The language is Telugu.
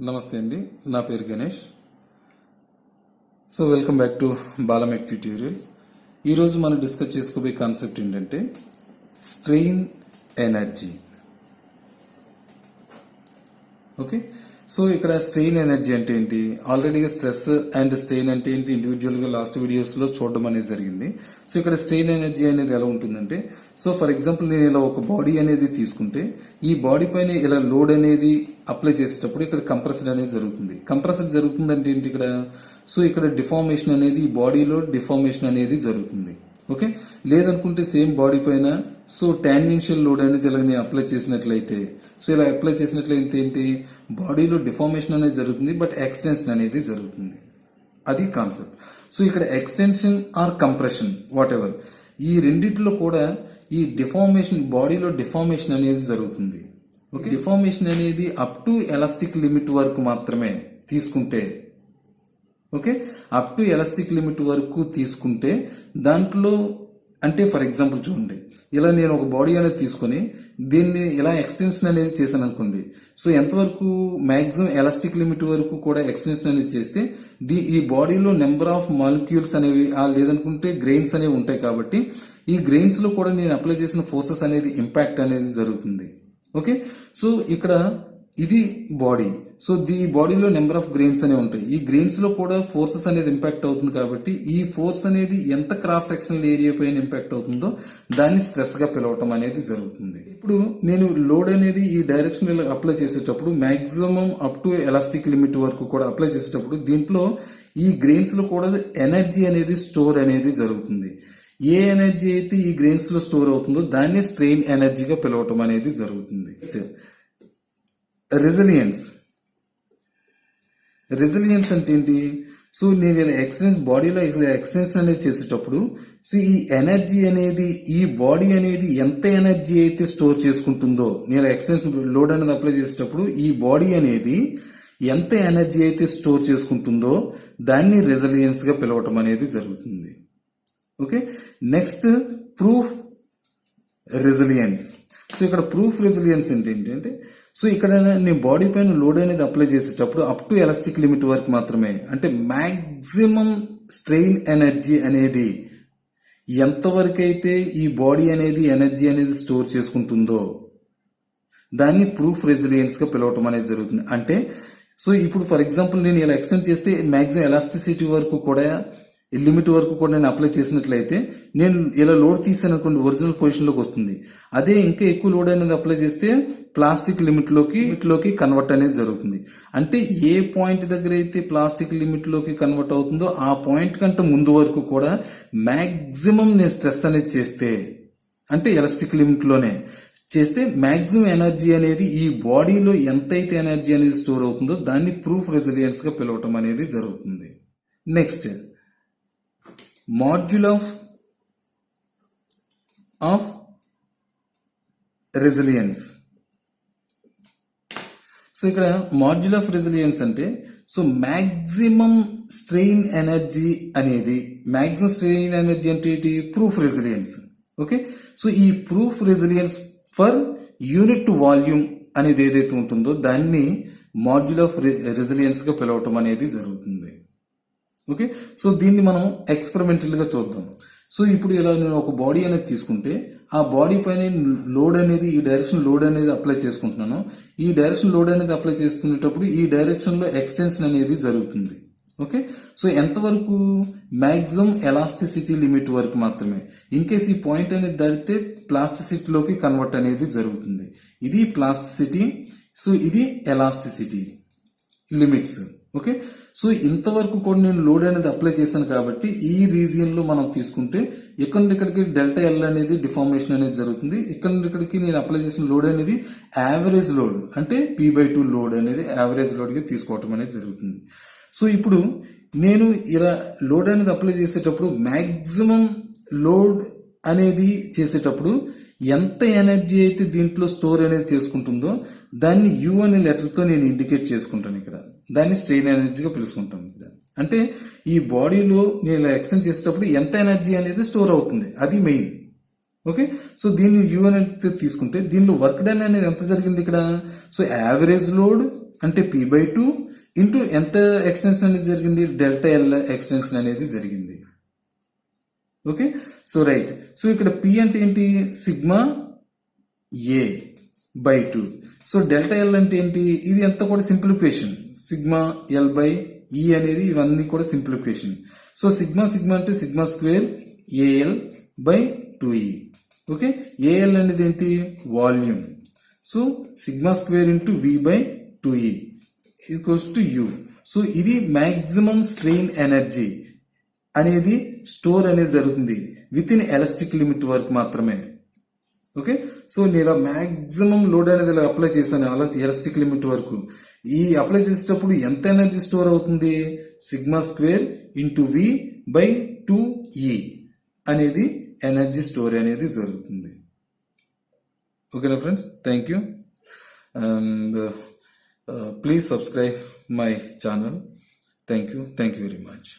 నమస్తే అండి, నా పేరు Ganesh. So welcome back to బాలమెక్ ట్యూటోరియల్స్. ఈరోజు మనం డిస్కస్ చేసుకోబోయే కాన్సెప్ట్ ఏంటంటే స్ట్రెయిన్ ఎనర్జీ. ఓకే, సో ఇక్కడ స్ట్రెయిన్ ఎనర్జీ అంటే ఏంటి, ఆల్రెడీగా స్ట్రెస్ అండ్ స్ట్రెయిన్ అంటే ఏంటి ఇండివిజువల్గా లాస్ట్ వీడియోస్లో చూడడం అనేది జరిగింది. సో ఇక్కడ స్ట్రెయిన్ ఎనర్జీ అనేది ఎలా ఉంటుందంటే, సో ఫర్ ఎగ్జాంపుల్ నేను ఇలా ఒక బాడీ అనేది తీసుకుంటే ఈ బాడీ పైన ఇలా లోడ్ అనేది అప్లై చేసేటప్పుడు ఇక్కడ కంప్రెషన్ అనేది జరుగుతుంది. కంప్రెషన్ జరుగుతుందంటే ఏంటి ఇక్కడ, సో ఇక్కడ డిఫార్మేషన్ అనేది ఈ బాడీలో డిఫార్మేషన్ అనేది జరుగుతుంది. ఓకే, లేదనుకుంటే సేమ్ బాడీ పైన సో టాంజెన్షియల్ లోడ్ అనేది ఇలా నేను అప్లై చేసినట్లయితే, సో ఇలా అప్లై చేసినట్లయితే ఏంటి బాడీలో డిఫార్మేషన్ అనేది జరుగుతుంది, బట్ ఎక్స్టెన్షన్ అనేది జరుగుతుంది. అది కాన్సెప్ట్. సో ఇక్కడ extension or compression whatever, ఈ రెండిట్లో కూడా ఈ డిఫార్మేషన్, బాడీలో డిఫార్మేషన్ అనేది జరుగుతుంది. ఓకే, డిఫార్మేషన్ అనేది అప్ టు ఎలాస్టిక్ లిమిట్ వరకు మాత్రమే తీసుకుంటే, okay up to elastic limit వరకు తీసుకుంటే దాంట్లో అంటే ఫర్ ఎగ్జాంపుల్ చూడండి, ఇలా నేను ఒక బాడీ అనేది తీసుకొని దీన్ని ఇలా ఎక్స్టెన్షన్ అనేది చేశాను అనుకోండి. సో ఎంతవరకు మ్యాక్సిమం ఎలాస్టిక్ లిమిట్ వరకు కూడా ఎక్స్టెన్షన్ అనేది చేస్తే ఈ బాడీలో నెంబర్ ఆఫ్ మాలిక్యూల్స్ అనేవి లేదనుకుంటే గ్రెయిన్స్ అనేవి ఉంటాయి. కాబట్టి ఈ గ్రెయిన్స్ లో కూడా నేను అప్లై చేసిన ఫోర్సెస్ అనేది ఇంపాక్ట్ అనేది జరుగుతుంది. ఓకే, సో ఇక్కడ ఇది బాడీ, సో ఈ బాడీలో నెంబర్ ఆఫ్ గ్రెయిన్స్ అనేవి ఉంటాయి. ఈ గ్రెయిన్స్ లో కూడా ఫోర్సెస్ అనేది ఇంపాక్ట్ అవుతుంది. కాబట్టి ఈ ఫోర్స్ అనేది ఎంత క్రాస్ సెక్షనల్ ఏరియా పైన ఇంపాక్ట్ అవుతుందో దాన్ని స్ట్రెస్ గా పిలవటం అనేది జరుగుతుంది. ఇప్పుడు నేను లోడ్ అనేది ఈ డైరెక్షన్ అప్లై చేసేటప్పుడు maximum up to elastic limit వరకు కూడా అప్లై చేసేటప్పుడు దీంట్లో ఈ గ్రెయిన్స్ లో కూడా ఎనర్జీ అనేది స్టోర్ అనేది జరుగుతుంది. ఏ ఎనర్జీ అయితే ఈ గ్రెయిన్స్ లో స్టోర్ అవుతుందో దాన్ని స్ట్రెయిన్ ఎనర్జీగా పిలవటం అనేది జరుగుతుంది. రెసిలియన్స్ అంటే ఏంటి, సో నేను ఇలా ఎక్స్టెన్స్ బాడీలో ఎక్స్టెన్షన్ అనేది చేసేటప్పుడు సో ఈ ఎనర్జీ అనేది ఈ బాడీ అనేది ఎంత ఎనర్జీ అయితే స్టోర్ చేసుకుంటుందో, నేను ఎక్స్టెన్షన్ లోడ్ అనేది అప్లై చేసేటప్పుడు ఈ బాడీ అనేది ఎంత ఎనర్జీ అయితే స్టోర్ చేసుకుంటుందో దాన్ని రెసిలియన్స్ గా పిలవటం అనేది జరుగుతుంది. Okay, next proof resilience. So ఇక్కడ ప్రూఫ్ రెసిలియన్స్ ఏంటంటే, సో ఇక్కడ నేను బాడీ పైన లోడ్ అనేది అప్లై చేసేటప్పుడు అప్ టు ఎలాస్టిక్ లిమిట్ వరకు మాత్రమే, అంటే మ్యాక్సిమం స్ట్రెయిన్ ఎనర్జీ అనేది ఎంతవరకు అయితే ఈ బాడీ అనేది ఎనర్జీ అనేది స్టోర్ చేసుకుంటుందో దాన్ని ప్రూఫ్ రెసిలియన్స్ గా పిలవటం అనేది జరుగుతుంది. అంటే సో ఇప్పుడు ఫర్ ఎగ్జాంపుల్ నేను ఇలా ఎక్స్టెండ్ చేస్తే మ్యాక్సిమం ఎలాస్టిసిటీ వరకు కూడా లిమిట్ వరకు కూడా నేను అప్లై చేసినట్లయితే నేను ఇలా లోడ్ తీసాను అనుకోండి ఒరిజినల్ పొజిషన్ లోకి వస్తుంది. అదే ఇంకా ఎక్కువ లోడ్ అనేది అప్లై చేస్తే ప్లాస్టిక్ లిమిట్ లోకి కన్వర్ట్ అనేది జరుగుతుంది. అంటే ఏ పాయింట్ దగ్గర అయితే ప్లాస్టిక్ లిమిట్ లోకి కన్వర్ట్ అవుతుందో ఆ పాయింట్ కంటే ముందు వరకు కూడా మాక్సిమం నేను స్ట్రెస్ అనేది చేస్తే, అంటే ఎలాస్టిక్ లిమిట్ లోనే చేస్తే మాక్సిమం ఎనర్జీ అనేది ఈ బాడీలో ఎంతైతే ఎనర్జీ అనేది స్టోర్ అవుతుందో దాన్ని ప్రూఫ్ రెసిలియన్స్ గా పిలవటం అనేది జరుగుతుంది. Next modulus of resilience. So ఇక్కడ మాడ్యుల్ ఆఫ్ రెసిలియన్స్ అంటే సో మ్యాక్సిమం స్ట్రెయిన్ ఎనర్జీ అనేది, మ్యాక్సిమం స్ట్రెయిన్ ఎనర్జీ అంటే ప్రూఫ్ రెసిలియన్స్. ఓకే, సో ఈ proof resilience for unit volume అనేది ఏదైతే ఉంటుందో దాన్ని మాడ్యుల్ ఆఫ్ రెసిలియన్స్ గా పిలవటం అనేది జరుగుతుంది. ఓకే, సో దీన్ని మనం ఎక్స్పెరిమెంటల్ గా చూద్దాం. సో ఇప్పుడు ఇలా నేను ఒక బాడీ అనేది తీసుకుంటే ఆ బాడీ పైన లోడ్ అనేది ఈ డైరెక్షన్ లోడ్ అనేది అప్లై చేసుకుంటున్నాను. ఈ డైరెక్షన్ లోడ్ అనేది అప్లై చేస్తున్నప్పుడు ఈ డైరెక్షన్ లో ఎక్స్టెన్షన్ అనేది జరుగుతుంది. ఓకే, సో ఎంతవరకు మ్యాక్సిమం ఎలాస్టిసిటీ లిమిట్ వరకు మాత్రమే. ఇన్ కేస్ ఈ పాయింట్ అనేది దాటితే ప్లాస్టిసిటీలోకి కన్వర్ట్ అనేది జరుగుతుంది. ఇది ప్లాస్టిసిటీ, సో ఇది ఎలాస్టిసిటీ లిమిట్స్. ఓకే, సో ఇంతవరకు కూడా నేను లోడ్ అనేది అప్లై చేశాను. కాబట్టి ఈ రీజియన్ లో మనం తీసుకుంటే ఇక్కడ నుండి ఇక్కడికి డెల్టా ఎల్ అనేది డిఫార్మేషన్ అనేది జరుగుతుంది. ఇక్కడ నుండి ఇక్కడికి నేను అప్లై చేసిన లోడ్ అనేది యావరేజ్ లోడ్, అంటే P/2 లోడ్ అనేది యావరేజ్ లోడ్ గా తీసుకోవటం అనేది జరుగుతుంది. సో ఇప్పుడు నేను ఇలా లోడ్ అనేది అప్లై చేసేటప్పుడు మాక్సిమం లోడ్ అనేది చేసేటప్పుడు ఎంత ఎనర్జీ అయితే దీంట్లో స్టోర్ అనేది చేసుకుంటుందో దాన్ని యు అనే లెటర్ తో నేను ఇండికేట్ చేసుకుంటాను. ఇక్కడ దాన్ని స్ట్రెయిన్ ఎనర్జీగా పిలుచుకుంటాను. ఇక్కడ అంటే ఈ బాడీలో నేను ఎక్స్టెండ్ చేసేటప్పుడు ఎంత ఎనర్జీ అనేది స్టోర్ అవుతుంది, అది మెయిన్. ఓకే, సో దీన్ని యూ అనేది తీసుకుంటే దీనిలో వర్క్ డన్ అనేది ఎంత జరిగింది ఇక్కడ? సో యావరేజ్ లోడ్ అంటే P/2 ఇంటూ ఎంత ఎక్స్టెన్షన్ అనేది జరిగింది? డెల్టా ఎల్ ఎక్స్టెన్షన్ అనేది జరిగింది. Okay, so right. సో ఇక్కడ P అంటే ఏంటి? Sigma A/2. So delta L అంటే ఏంటి? ఇది ఎంత కూడా సింప్లిఫికేషన్. సిగ్మా L/E అనేది ఇవన్నీ కూడా సింప్లిఫికేషన్. సో సిగ్మా అంటే sigma square AL/2E. Okay, AL అనేది ఏంటి? Volume. So sigma square into V/2E equals to U. So ఇది మ్యాక్సిమం స్ట్రెయిన్ ఎనర్జీ అనేది స్టోర్ అనేది జరుగుతుంది విత్ ఇన్ ఎలాస్టిక్ లిమిట్ వరకు మాత్రమే. ఓకే, సో నేను మ్యాక్సిమం లోడ్ అనేది ఇలా అప్లై చేశాను ఎలాస్టిక్ లిమిట్ వరకు. ఈ అప్లై చేసేటప్పుడు ఎంత ఎనర్జీ స్టోర్ అవుతుంది? సిగ్మా స్క్వేర్ ఇంటూ V/2E అనేది ఎనర్జీ స్టోర్ అనేది జరుగుతుంది. ఓకేనా friends, thank you and please subscribe my channel. Thank you very much.